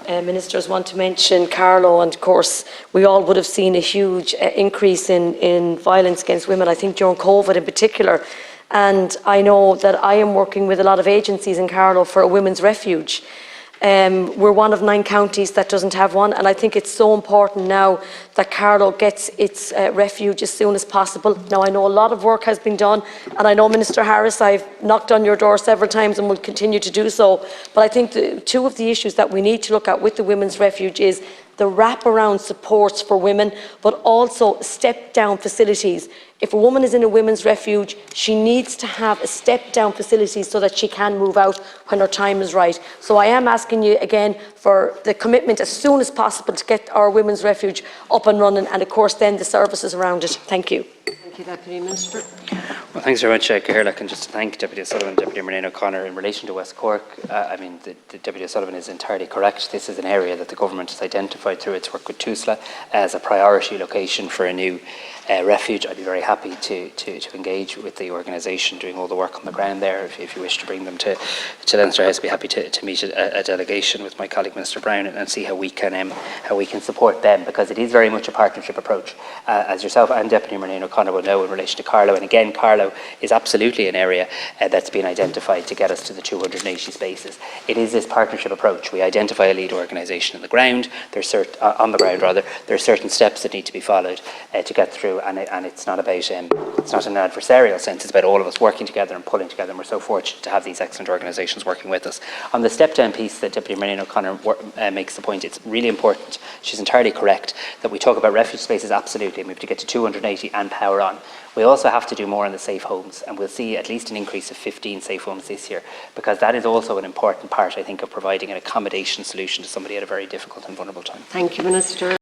Ministers want to mention Carlo, and of course we all would have seen a huge increase in violence against women, I think during COVID in particular, and I know that I am working with a lot of agencies in Carlo for a women's refuge. We're one of 9 counties that doesn't have one, and I think it's so important now that Carlo gets its refuge as soon as possible. Now, I know a lot of work has been done, and I know, Minister Harris, I've knocked on your door several times and will continue to do so, but I think two of the issues that we need to look at with the women's refuge is the wraparound supports for women, but also step-down facilities. If a woman is in a women's refuge, she needs to have a step-down facility so that she can move out when her time is right. So I am asking you again for the commitment as soon as possible to get our women's refuge up and running, and of course then the services around it. Thank you. Thank you, Deputy Minister. Well, thanks very much, Caherlick, and just to thank Deputy O'Sullivan, Deputy Murnane-O'Connor in relation to West Cork. I mean, the Deputy O'Sullivan is entirely correct. This is an area that the government has identified through its work with TUSLA as a priority location for a new refuge. I'd be very happy to engage with the organisation doing all the work on the ground there. If you wish to bring them to Leinster House, I'd be happy to meet a delegation with my colleague Minister Brown and see how we can support them, because it is very much a partnership approach, as yourself and Deputy Murnane-O'Connor will know in relation to Carlo. And again, Carlo is absolutely an area that's been identified to get us to the 280 spaces. It is this partnership approach. We identify a lead organisation on the ground. There are certain steps that need to be followed to get through. And it's not about it's not in an adversarial sense. It's about all of us working together and pulling together. And we're so fortunate to have these excellent organisations working with us. On the step down piece that Deputy Murnane-O'Connor makes the point, it's really important. She's entirely correct that we talk about refuge spaces. Absolutely, and we have to get to 280 and power on. We also have to do more on the safe homes, and we'll see at least an increase of 15 safe homes this year, because that is also an important part, I think, of providing an accommodation solution to somebody at a very difficult and vulnerable time. Thank you, Minister.